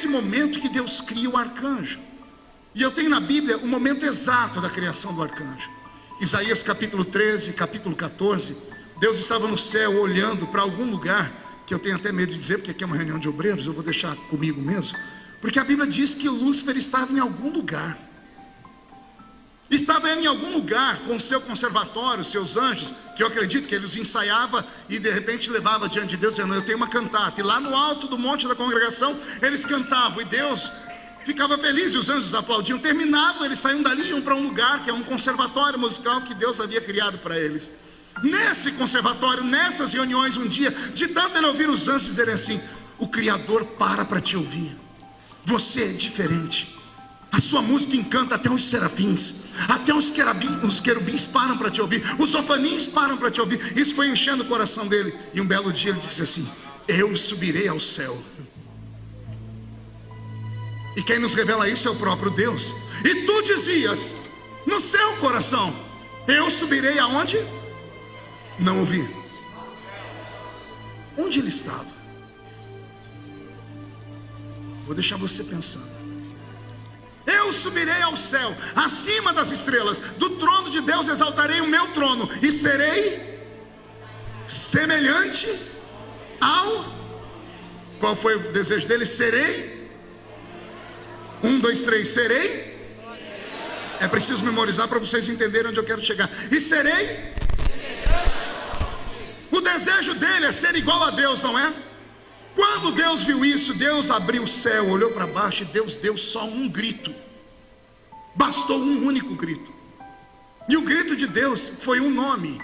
nesse momento que Deus cria o arcanjo. E eu tenho na Bíblia o momento exato da criação do arcanjo. Isaías capítulo 13, capítulo 14. Deus estava no céu olhando para algum lugar, que eu tenho até medo de dizer, porque aqui é uma reunião de obreiros, eu vou deixar comigo mesmo. Porque a Bíblia diz que Lúcifer estava em algum lugar. Estava em algum lugar com o seu conservatório, seus anjos, que eu acredito que ele os ensaiava e de repente levava diante de Deus, dizendo: eu tenho uma cantata. E lá no alto do monte da congregação eles cantavam, e Deus ficava feliz, e os anjos aplaudiam. Terminavam, eles saíam dali e iam para um lugar que é um conservatório musical que Deus havia criado para eles. Nesse conservatório, nessas reuniões, um dia, de tanto ele ouvir os anjos dizerem assim: o Criador para te ouvir, você é diferente, a sua música encanta até os serafins, até os querubins param para te ouvir, os ofanins param para te ouvir. Isso foi enchendo o coração dele, e um belo dia ele disse assim: eu subirei ao céu. E quem nos revela isso é o próprio Deus. E tu dizias no seu coração: eu subirei aonde? Não ouvi. Onde ele estava? Vou deixar você pensando. Eu subirei ao céu, acima das estrelas, do trono de Deus exaltarei o meu trono, e serei semelhante ao... Qual foi o desejo dele? Serei. 1, 2, 3, serei. É preciso memorizar para vocês entenderem onde eu quero chegar. E serei. O desejo dele é ser igual a Deus, não é? Quando Deus viu isso, Deus abriu o céu, olhou para baixo, e Deus deu só um grito. Bastou um único grito. E o grito de Deus foi um nome.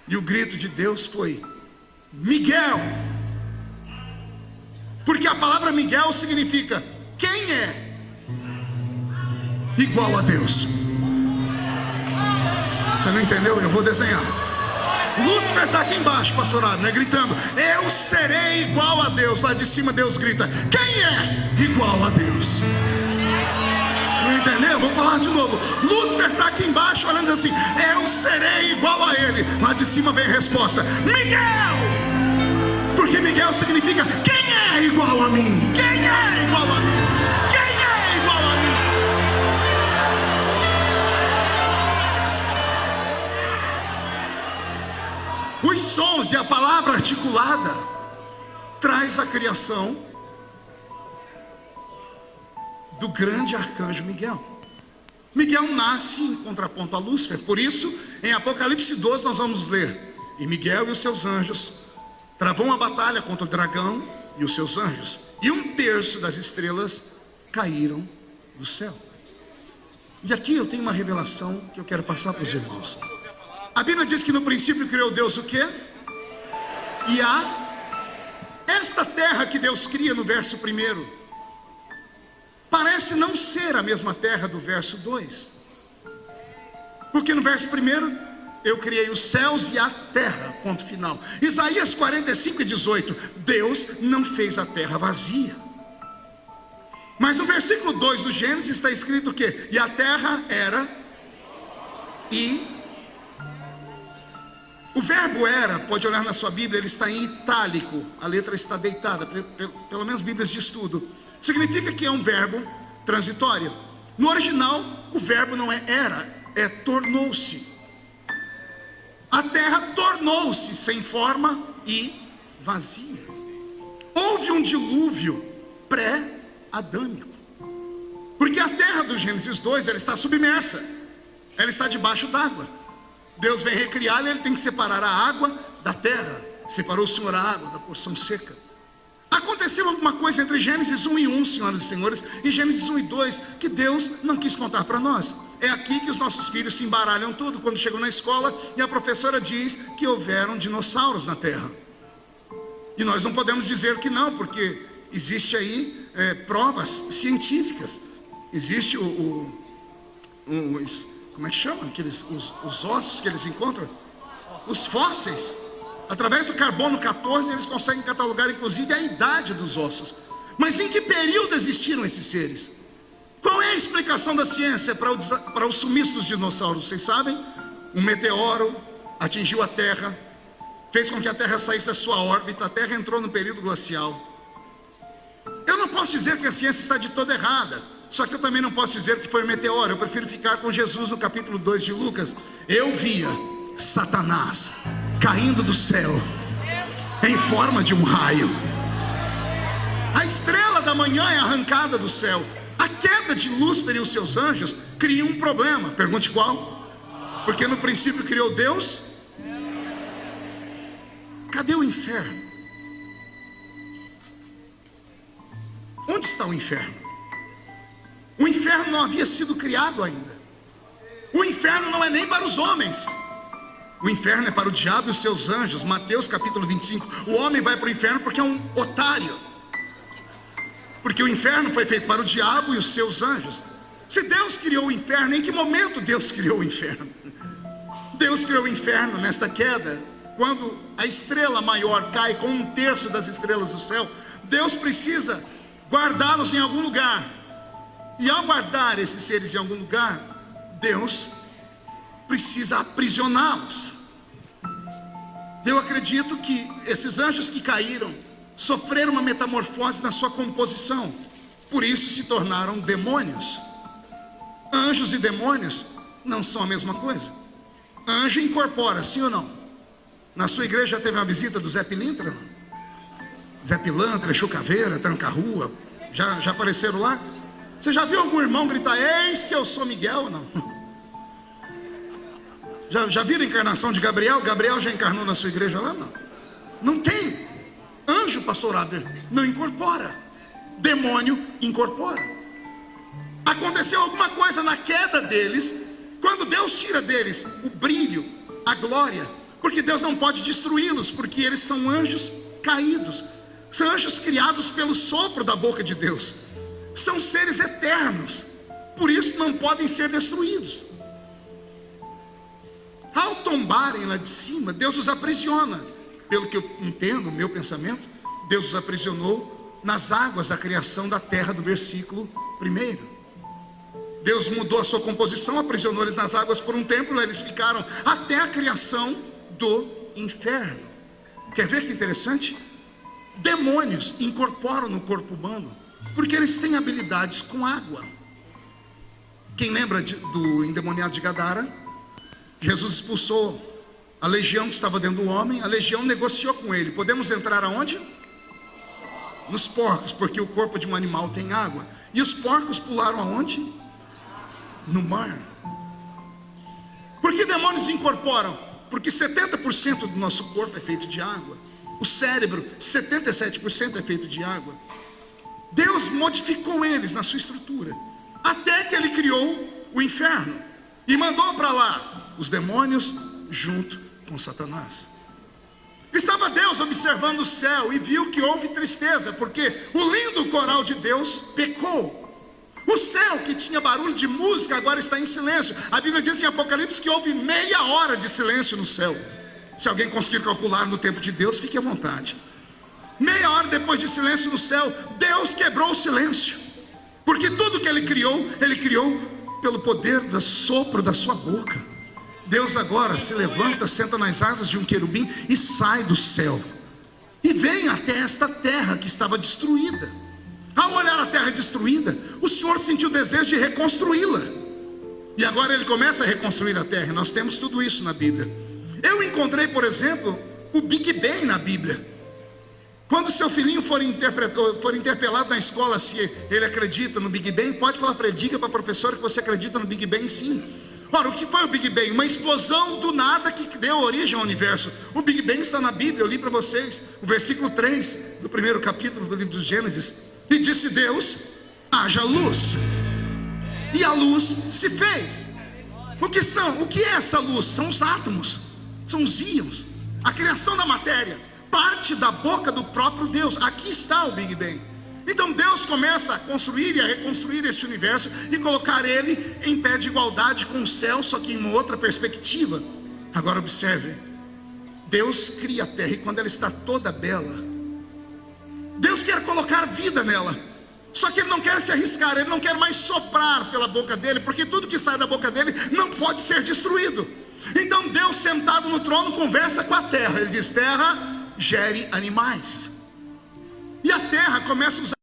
E o grito de Deus foi Miguel. Porque a palavra Miguel significa: quem é igual a Deus? Você não entendeu? Eu vou desenhar. Lúcifer está aqui embaixo, pastorado, né? Gritando: eu serei igual a Deus. Lá de cima Deus grita: quem é igual a Deus? Não entendeu? Vou falar de novo. Lúcifer está aqui embaixo olhando assim: eu serei igual a ele. Lá de cima vem a resposta: Miguel. Porque Miguel significa: quem é igual a mim? Quem é igual a mim? Quem é igual a mim? Os sons e a palavra articulada traz a criação do grande arcanjo Miguel. Miguel nasce em contraponto a Lúcifer. Por isso, em Apocalipse 12 nós vamos ler: e Miguel e os seus anjos travou uma batalha contra o dragão e os seus anjos, e 1/3 das estrelas caíram do céu. E aqui eu tenho uma revelação que eu quero passar para os irmãos. A Bíblia diz que no princípio criou Deus o quê? E esta terra que Deus cria no verso 1 parece não ser a mesma terra do verso 2. Porque no verso 1: eu criei os céus e a terra, ponto final. Isaías 45:18, Deus não fez a terra vazia. Mas no versículo 2 do Gênesis está escrito o quê? E a terra era e... O verbo era, pode olhar na sua Bíblia, ele está em itálico, a letra está deitada, pelo menos Bíblias de estudo. Significa que é um verbo transitório. No original, o verbo não é era, é tornou-se. A terra tornou-se sem forma e vazia. Houve um dilúvio pré-adâmico. Porque a terra do Gênesis 2, ela está submersa, ela está debaixo d'água. Deus vem recriá-la, ele tem que separar a água da terra. Separou o Senhor a água da porção seca. Aconteceu alguma coisa entre Gênesis 1 e 1, senhoras e senhores, e Gênesis 1 e 2, que Deus não quis contar para nós. É aqui que os nossos filhos se embaralham tudo, quando chegam na escola e a professora diz que houveram dinossauros na terra. E nós não podemos dizer que não, porque existe aí provas científicas. Existe como é que chama? Os ossos que eles encontram? Os fósseis. Através do carbono 14 eles conseguem catalogar inclusive a idade dos ossos. Mas em que período existiram esses seres? Qual é a explicação da ciência para o sumiço dos dinossauros? Vocês sabem? Um meteoro atingiu a Terra, fez com que a Terra saísse da sua órbita, a Terra entrou no período glacial. Eu posso dizer que a ciência está de toda errada, só que eu também não posso dizer que foi um meteoro. Eu prefiro ficar com Jesus no capítulo 2 de Lucas. Eu via Satanás caindo do céu em forma de um raio. A estrela da manhã é arrancada do céu. A queda de Lúcifer e os seus anjos cria um problema. Pergunte qual? Porque no princípio criou Deus. Cadê o inferno? Onde está o inferno? O inferno não havia sido criado ainda. O inferno não é nem para os homens. O inferno é para o diabo e os seus anjos. Mateus capítulo 25. O homem vai para o inferno porque é um otário. Porque o inferno foi feito para o diabo e os seus anjos. Se Deus criou o inferno, em que momento Deus criou o inferno? Deus criou o inferno nesta queda. Quando a estrela maior cai com 1/3 das estrelas do céu, Deus precisa guardá-los em algum lugar. E ao guardar esses seres em algum lugar, Deus precisa aprisioná-los. Eu acredito que esses anjos que caíram sofreram uma metamorfose na sua composição, por isso se tornaram demônios. Anjos e demônios não são a mesma coisa. Anjo incorpora, sim ou não? Na sua igreja já teve uma visita do Zé Pilintra? Não? Zé Pilantra, Exu Caveira, Tranca-Rua, já apareceram lá? Você já viu algum irmão gritar, eis que eu sou Miguel? Não. Já viram a encarnação de Gabriel? Gabriel já encarnou na sua igreja lá? Não. Não tem. Anjo, pastor Abner, não incorpora. Demônio incorpora. Aconteceu alguma coisa na queda deles, quando Deus tira deles o brilho, a glória, porque Deus não pode destruí-los, porque eles são anjos caídos. São anjos criados pelo sopro da boca de Deus. São seres eternos, por isso não podem ser destruídos. Ao tombarem lá de cima, Deus os aprisiona. Pelo que eu entendo, meu pensamento, Deus os aprisionou nas águas da criação da terra, do versículo 1. Deus mudou a sua composição, aprisionou eles nas águas por um tempo, lá eles ficaram até a criação do inferno. Quer ver que interessante? Demônios incorporam no corpo humano, porque eles têm habilidades com água. Quem lembra do endemoniado de Gadara? Jesus expulsou a legião que estava dentro do homem. A legião negociou com ele. Podemos entrar aonde? Nos porcos, porque o corpo de um animal tem água. E os porcos pularam aonde? No mar. Por que demônios incorporam? Porque 70% do nosso corpo é feito de água. O cérebro, 77% é feito de água. Deus modificou eles na sua estrutura, até que Ele criou o inferno e mandou para lá os demônios junto com Satanás. Estava Deus observando o céu e viu que houve tristeza, porque o lindo coral de Deus pecou. O céu que tinha barulho de música agora está em silêncio. A Bíblia diz em Apocalipse que houve meia hora de silêncio no céu. Se alguém conseguir calcular no tempo de Deus, fique à vontade. Meia hora depois de silêncio no céu, Deus quebrou o silêncio, porque tudo que Ele criou pelo poder do sopro da sua boca. Deus agora se levanta, senta nas asas de um querubim e sai do céu e vem até esta terra que estava destruída. Ao olhar a terra destruída, o Senhor sentiu o desejo de reconstruí-la, e agora Ele começa a reconstruir a terra. Nós temos tudo isso na Bíblia. Eu encontrei, por exemplo, o Big Bang na Bíblia. Quando seu filhinho for interpelado na escola se ele acredita no Big Bang, pode falar, diga para a professora que você acredita no Big Bang, sim. Ora, o que foi o Big Bang? Uma explosão do nada que deu origem ao universo. O Big Bang está na Bíblia, eu li para vocês o versículo 3 do primeiro capítulo do livro do Gênesis. E disse Deus, haja luz, e a luz se fez. O que é essa luz? São os átomos, são os íons. A criação da matéria parte da boca do próprio Deus. Aqui está o Big Bang. Então Deus começa a construir e a reconstruir este universo e colocar ele em pé de igualdade com o céu, só que em uma outra perspectiva. Agora observe, Deus cria a terra e quando ela está toda bela, Deus quer colocar vida nela, só que Ele não quer se arriscar, Ele não quer mais soprar pela boca dele, porque tudo que sai da boca dele não pode ser destruído. Então Deus, sentado no trono, conversa com a terra. Ele diz, terra, gere animais. E a terra começa a usar